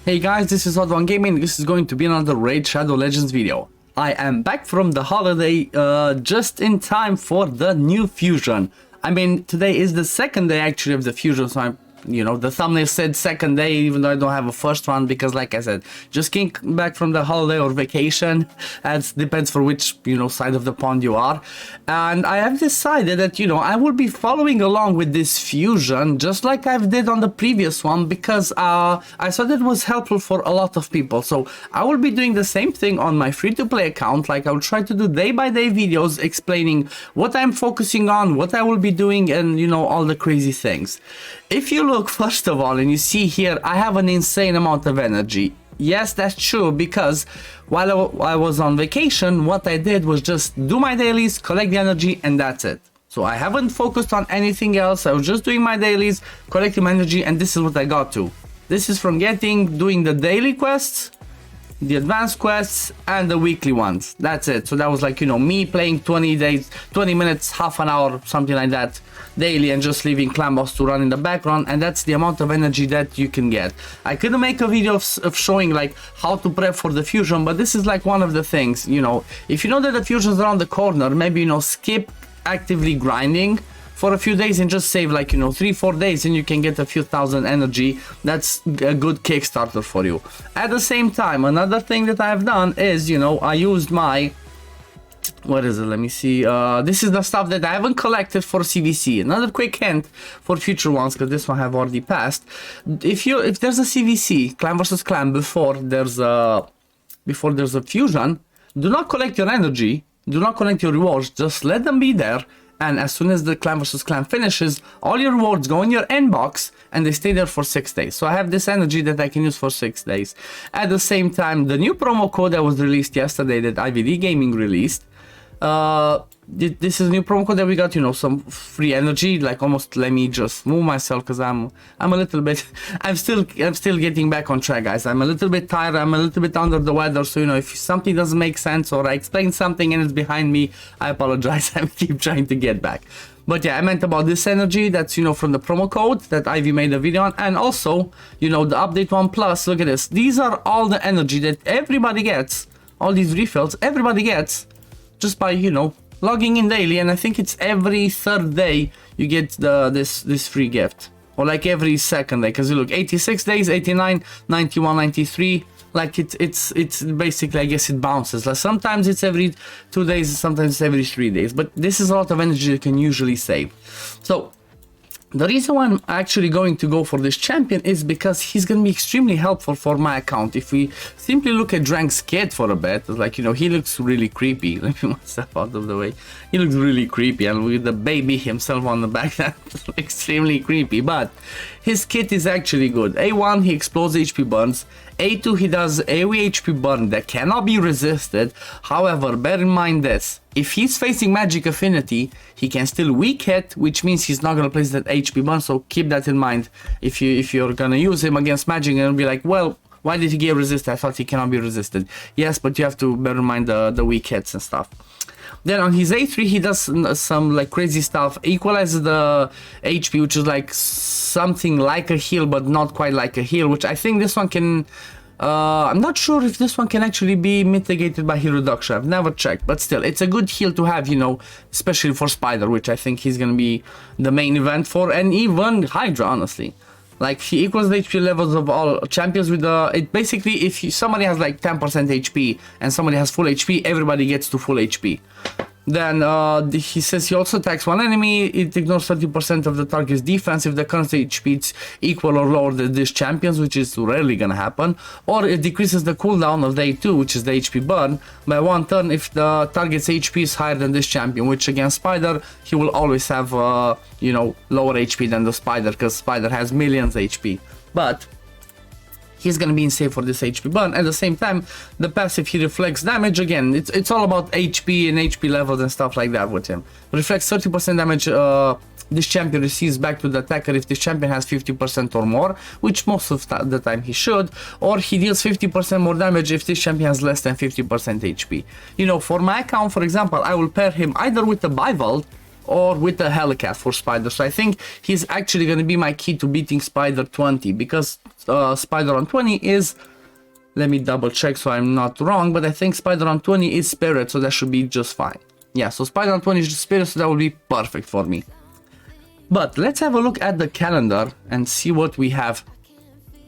Hey guys, this is OddOneGaming. This is going to be another Raid Shadow Legends video. I am back from the holiday just in time for the new fusion. I mean, today is the second day actually of the fusion, so the thumbnail said second day even though I don't have a first one because, like I said, just came back from the holiday or vacation. It depends for which, side of the pond you are. And I have decided that, I will be following along with this fusion just like I did on the previous one because I thought it was helpful for a lot of people. So I will be doing the same thing on my free-to-play account. Like, I will try to do day-by-day videos explaining what I'm focusing on, what I will be doing, and, all the crazy things. If you look first of all and you see here, I have an insane amount of energy. Yes, that's true, because while I was on vacation, what I did was just do my dailies, collect the energy, and that's it. So I haven't focused on anything else. I was just doing my dailies, collecting my energy, and this is what I got to. This is from doing the daily quests, the advanced quests, and the weekly ones. That's it. So that was like, me playing 20 minutes, half an hour, something like that daily, and just leaving clan boss to run in the background, and that's the amount of energy that you can get. I couldn't make a video of showing like how to prep for the fusion, but this is like one of the things, if you know that the fusion is around the corner, maybe, skip actively grinding for a few days and just save like 3-4 days and you can get a few thousand energy. That's a good kickstarter for you. At the same time, another thing that I've done is, I used my, what is it, let me see, this is the stuff that I haven't collected for CVC. Another quick hint for future ones, because this one have already passed. If there's a CVC, clan versus clan, before there's a fusion, do not collect your energy, do not collect your rewards, just let them be there. And as soon as the clan versus clan finishes, all your rewards go in your inbox and they stay there for 6 days. So I have this energy that I can use for 6 days. At the same time, the new promo code that was released yesterday, that OddOneGaming released, this is a new promo code that we got, some free energy. Like, almost, let me just move myself because I'm a little bit, I'm still getting back on track, guys. I'm a little bit tired, I'm a little bit under the weather, so if something doesn't make sense or I explain something and it's behind me, I apologize. I keep trying to get back. But yeah, I meant about this energy that's, from the promo code that Ivy made a video on, and also, the update 1 plus. Look at this. These are all the energy that everybody gets, all these refills, everybody gets just by, logging in daily, and I think it's every third day you get this free gift, or like every second day, because you look, 86 days, 89, 91, 93, like it's basically, I guess it bounces. Like, sometimes it's every 2 days, sometimes it's every 3 days, but this is a lot of energy you can usually save. So the reason why I'm actually going to go for this champion is because he's going to be extremely helpful for my account. If we simply look at Dreng's kit for a bit, like, he looks really creepy. Let me move myself out of the way. He looks really creepy, and with the baby himself on the back, that's extremely creepy. But his kit is actually good. A1, he explodes HP burns. A2, he does AoE HP burn that cannot be resisted. However, bear in mind this. If he's facing magic affinity, he can still weak hit, which means he's not gonna place that HP burn. So keep that in mind if you're gonna use him against magic and be like, well, why did he get resisted? I thought he cannot be resisted. Yes, but you have to bear in mind the weak hits and stuff. Then on his A3, he does some like crazy stuff, equalizes the HP, which is like something like a heal, but not quite like a heal, which I think this one can, I'm not sure if this one can actually be mitigated by heal reduction. I've never checked, but still, it's a good heal to have, especially for Spider, which I think he's gonna be the main event for, and even Hydra, honestly. Like, he equals the HP levels of all champions with it basically, if somebody has like 10% HP and somebody has full HP, everybody gets to full HP. Then he says he also attacks one enemy, it ignores 30% of the target's defense if the current HP is equal or lower than this champion's, which is rarely gonna happen. Or it decreases the cooldown of the A2, which is the HP burn, by 1 turn if the target's HP is higher than this champion, which against Spider, he will always have, lower HP than the Spider, because Spider has millions HP. But he's gonna be insane for this HP burn. At the same time, the passive, he reflects damage. Again, it's all about HP and HP levels and stuff like that with him. Reflects 30% damage this champion receives back to the attacker if this champion has 50% or more, which most of the time he should, or he deals 50% more damage if this champion has less than 50% HP. For my account, for example, I will pair him either with the Bivault or with the Helicat for Spider. So I think he's actually going to be my key to beating Spider 20, because Spider on 20 is, let me double check so I'm not wrong, but I think Spider on 20 is Spirit, so that should be just fine. Yeah, so Spider on 20 is just Spirit, so that will be perfect for me. But let's have a look at the calendar and see what we have.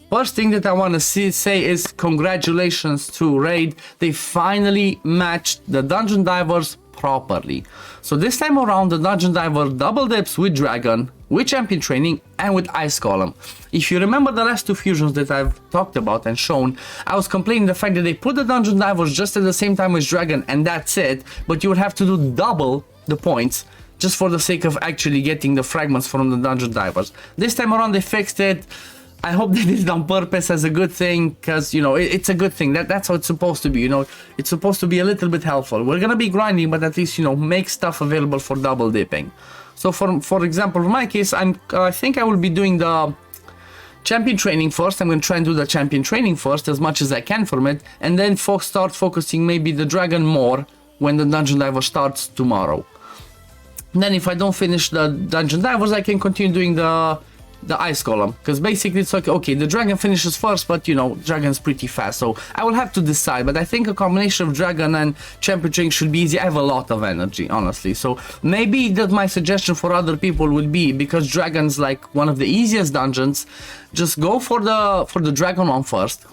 First thing that I want to say is congratulations to Raid. They finally matched the Dungeon Divers properly. So this time around, the Dungeon Diver double dips with Dragon, with Champion Training, and with Ice Column. If you remember the last two fusions that I've talked about and shown, I was complaining the fact that they put the Dungeon Divers just at the same time as Dragon, and that's it. But you would have to do double the points just for the sake of actually getting the fragments from the Dungeon Divers. This time around they fixed it. I hope they did it on purpose as a good thing, because, you know, it's a good thing. That's how it's supposed to be, you know. It's supposed to be a little bit helpful. We're gonna be grinding, but at least, you know, make stuff available for double dipping. So for example, in my case, I think I will be doing the Champion Training first. I'm gonna try and do the Champion Training first as much as I can from it, and then start focusing maybe the Dragon more when the Dungeon Diver starts tomorrow. Then if I don't finish the Dungeon Divers, I can continue doing the Ice Column, because basically it's like, okay, the Dragon finishes first, but you know, Dragon's pretty fast, so I will have to decide. But I think a combination of Dragon and Champion Training should be easy. I have a lot of energy, honestly, so maybe that my suggestion for other people would be, because Dragon's like one of the easiest dungeons, just go for the Dragon one first,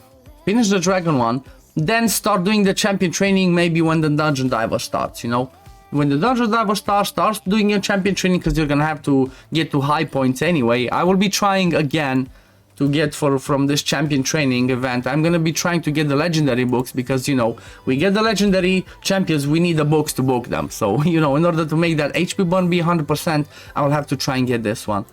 finish the Dragon one, then start doing the Champion Training maybe when the Dungeon Diver starts, you know. When the Dungeon Diver starts doing your Champion Training, because you're gonna have to get to high points anyway. I will be trying again to get from this Champion Training event. I'm gonna be trying to get the legendary books, because, you know, we get the legendary champions, we need the books to book them. So, you know, in order to make that HP burn be 100%, I will have to try and get this one.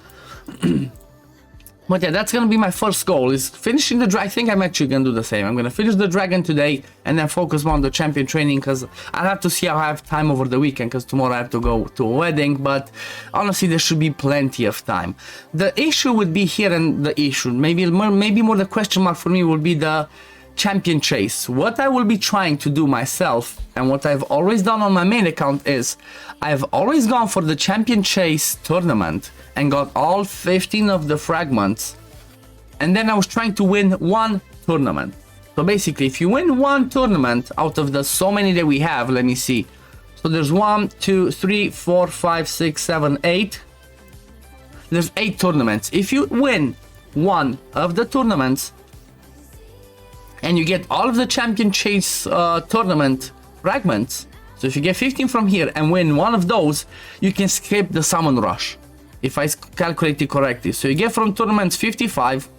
But yeah, that's gonna be my first goal, is finishing the Dragon. I think I'm actually gonna do the same. I'm gonna finish the Dragon today and then focus more on the Champion Training, because I'll have to see how I have time over the weekend, because tomorrow I have to go to a wedding. But honestly, there should be plenty of time. The issue would be here, and the issue, maybe more the question mark for me will be the Champion Chase. What I will be trying to do myself, and what I've always done on my main account, is I've always gone for the Champion Chase tournament and got all 15 of the fragments, and then I was trying to win one tournament. So basically, if you win one tournament out of the so many that we have, let me see. So there's 1, 2, 3, 4, 5, 6, 7, 8. There's 8 tournaments. If you win one of the tournaments and you get all of the Champion Chase tournament fragments, so if you get 15 from here and win one of those, you can skip the Summon Rush, if I calculate it correctly. So you get from tournaments 55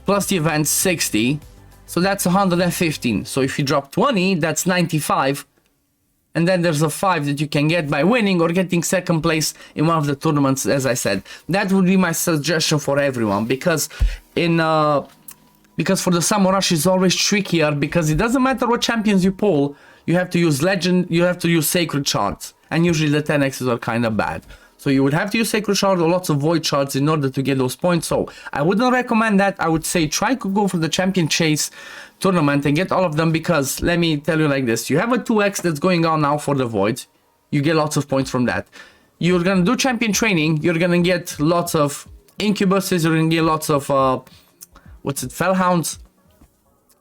plus the events 60, so that's 115. So if you drop 20, that's 95, and then there's a 5 that you can get by winning or getting second place in one of the tournaments, as I said. That would be my suggestion for everyone, because for the Summon Rush is always trickier, because it doesn't matter what champions you pull, you have to use Legend, you have to use Sacred Shards, and usually the 10x's are kind of bad. So you would have to use Sacred Shards or lots of Void Shards in order to get those points. So I wouldn't recommend that. I would say try to go for the Champion Chase tournament and get all of them, because let me tell you like this. You have a 2x that's going on now for the Void. You get lots of points from that. You're going to do Champion Training. You're going to get lots of Incubuses. You're going to get lots of, Fellhounds.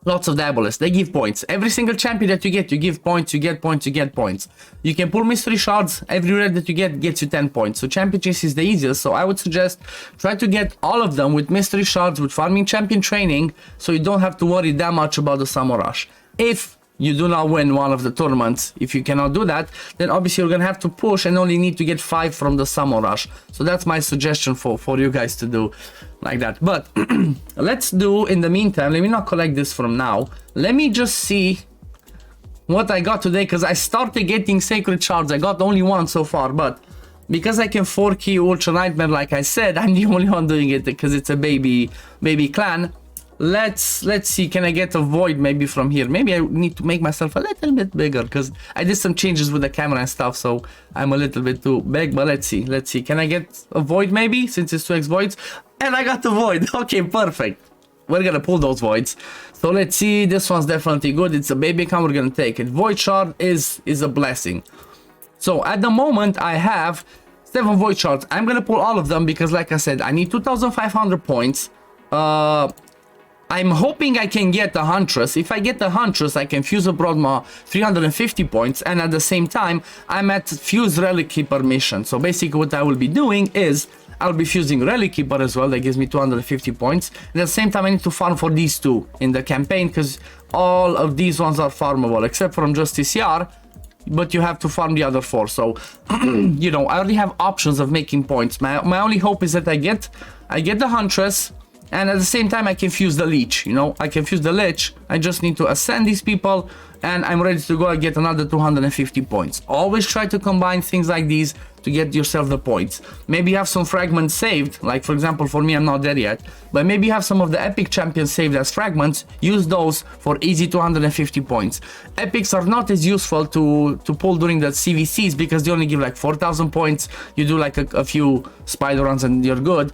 Lots of Diabolists. They give points. Every single champion that you give points, you get points, you get points. You can pull Mystery Shards. Every red that you get gets you 10 points. So Champion Chase is the easiest. So I would suggest try to get all of them with Mystery Shards, with farming Champion Training, so you don't have to worry that much about the Summon Rush. If you do not win one of the tournaments, if you cannot do that, then obviously you're gonna have to push and only need to get 5 from the Summon Rush. So that's my suggestion for you guys to do like that. But let's do, in the meantime, let me not collect this from now. Let me just see what I got today, because I started getting Sacred Shards. I got only one so far, but because I can 4-key Ultra Nightmare, like I said, I'm the only one doing it because it's a baby clan. Let's see, can I get a Void maybe from here? Maybe I need to make myself a little bit bigger, because I did some changes with the camera and stuff, so I'm a little bit too big. But let's see, can I get a Void maybe, since it's 2x Voids? And I got the Void. Okay, perfect. We're gonna pull those Voids. So let's see, this one's definitely good. It's a baby account, we're gonna take it. Void Shard is a blessing. So at the moment I have 7 void shards. I'm gonna pull all of them because, like I said, I need 2,500 points. I'm hoping I can get the Huntress. If I get the Huntress, I can fuse abroad my 350 points, and at the same time, I'm at Fuse Relic Keeper mission. So basically what I will be doing is, I'll be fusing Relic Keeper as well, that gives me 250 points. And at the same time, I need to farm for these two in the campaign, because all of these ones are farmable, except from Justiciar, but you have to farm the other 4. So, you know, I already have options of making points. My only hope is that I get the Huntress, and at the same time I can fuse the Leech, you know, I can fuse the Leech. I just need to ascend these people, and I'm ready to go and get another 250 points. Always try to combine things like these to get yourself the points. Maybe you have some fragments saved, like for example for me I'm not there yet, but maybe you have some of the epic champions saved as fragments. Use those for easy 250 points. Epics are not as useful to pull during the CVCs because they only give like 4,000 points. You do like a few spider runs and you're good.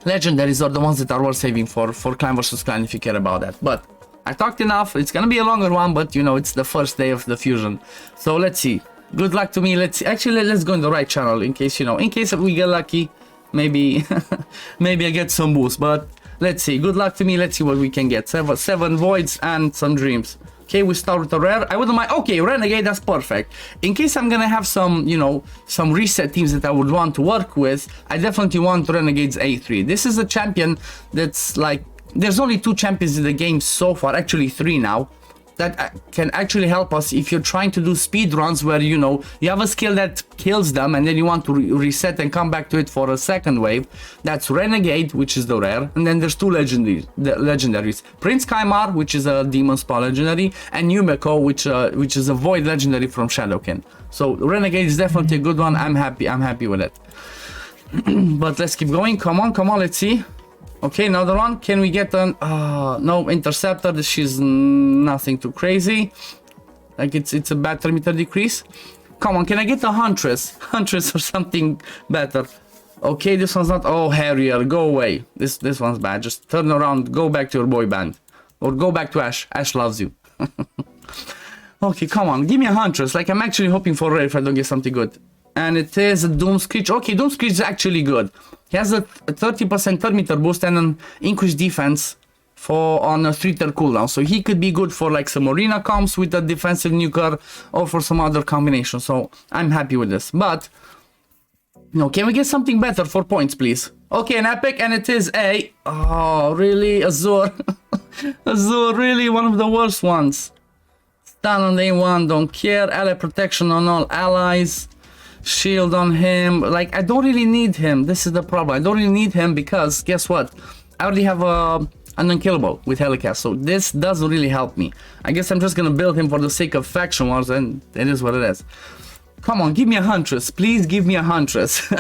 Legendaries are the ones that are worth saving for clan versus clan if you care about that. But I talked enough. It's gonna be a longer one, but you know, it's the first day of the fusion. So let's see. Good luck to me. Let's see. Actually, let's go in the right channel in case, you know, in case we get lucky, maybe maybe I get some boost. But let's see. Good luck to me. Let's see what we can get. Seven voids and some dreams. Okay, we start with a rare. I wouldn't mind. Okay, Renegade, that's perfect. In case I'm gonna have some, you know, some reset teams that I would want to work with, I definitely want Renegade's A3. This is a champion that's like, there's only 2 champions in the game so far, actually 3 now, that can actually help us if you're trying to do speed runs where, you know, you have a skill that kills them and then you want to reset and come back to it for a second wave. That's Renegade, which is the rare, and then there's 2 legendaries. Prince Kaimar, which is a Demon Spa legendary, and Yumeko, which is a Void legendary from Shadowkin. So Renegade is definitely a good one. I'm happy with it. But let's keep going. Come on, let's see. Okay, another one. Can we get an no interceptor? She's nothing too crazy. Like it's a battery meter decrease. Come on, can I get a Huntress or something better? Okay, this one's not. Oh, Harrier, go away. This one's bad. Just turn around, go back to your boy band, or go back to Ash. Ash loves you. Okay, come on, give me a Huntress. Like I'm actually hoping for rare if I don't get something good. And it is a Doom Screech. Okay, Doom Screech is actually good. He has a 30% third meter boost and an increased defense on a 3-turn cooldown. So he could be good for like some arena comps with a defensive nuker or for some other combination. So I'm happy with this. But, you know, can we get something better for points, please? Okay, an epic, and it is a... Oh, really? Azure. Azure, really? One of the worst ones. Stun on A1, don't care. Ally protection on all allies. Shield on him. Like, I don't really need him. This is the problem. I don't really need him because guess what? I already have an unkillable with Helicast, so this doesn't really help me. I guess I'm just gonna build him for the sake of faction wars, and it is what it is. Come on, give me a Huntress. Please give me a Huntress.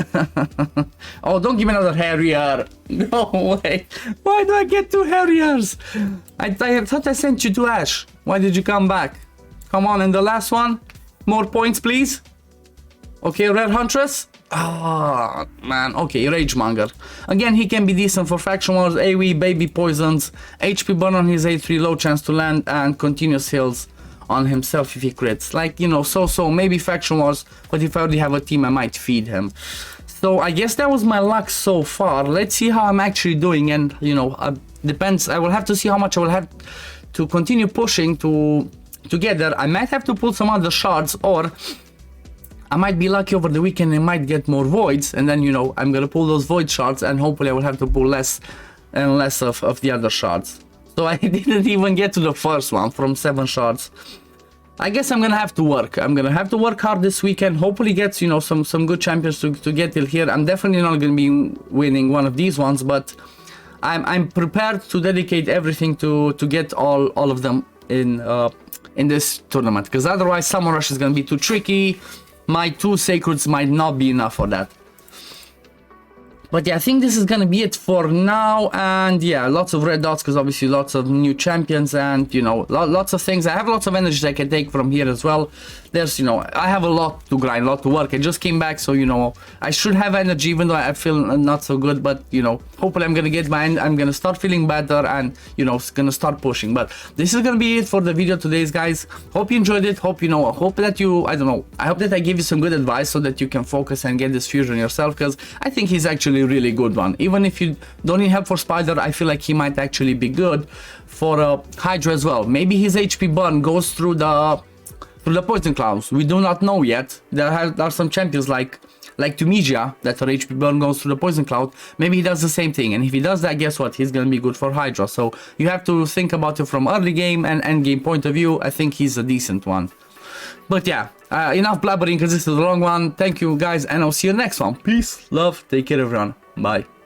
Oh, don't give me another Harrier. No way. Why do I get 2 Harriers? I thought I sent you to Ash. Why did you come back? Come on, and the last one. More points, please. Okay, Rare Huntress. Ah, man. Okay, Ragemonger. Again, he can be decent for faction wars, AoE, baby poisons, HP burn on his A3, low chance to land, and continuous heals on himself if he crits. Like, you know, so maybe faction wars, but if I already have a team, I might feed him. So I guess that was my luck so far. Let's see how I'm actually doing, and, you know, depends. I will have to see how much I will have to continue pushing to get there. I might have to pull some other shards, or I might be lucky over the weekend and might get more voids, and then, you know, I'm gonna pull those void shards, and hopefully I will have to pull less and less of the other shards. So I didn't even get to the first one from 7 shards. I guess I'm gonna have to work. I'm gonna have to work hard this weekend. Hopefully get, you know, some good champions to get till here. I'm definitely not gonna be winning one of these ones, but I'm prepared to dedicate everything to get all of them in this tournament, because otherwise Summer Rush is gonna be too tricky. My 2 sacreds might not be enough for that. But yeah, I think this is gonna be it for now, and yeah, lots of red dots because obviously lots of new champions, and you know, lots of things. I have lots of energy I can take from here as well. There's, you know, I have a lot to grind, a lot to work. I just came back, so you know, I should have energy even though I feel not so good, but you know, hopefully I'm gonna get I'm gonna start feeling better, and you know, gonna start pushing. But this is gonna be it for the video today, guys. Hope you enjoyed it. Hope, you know, hope that you, I don't know, I hope that I gave you some good advice so that you can focus and get this fusion yourself, because I think he's actually a really good one. Even if you don't need help for Spider, I feel like he might actually be good for Hydra as well. Maybe his HP burn goes through the poison clouds. We do not know yet. There are some champions like Tunisia that our HP burn goes through the poison cloud. Maybe he does the same thing, and if he does that, guess what? He's gonna be good for Hydra. So you have to think about it from early game and end game point of view. I think he's a decent one. But yeah, enough blabbering because this is a long one. Thank you guys, and I'll see you next one. Peace, love, take care everyone. Bye.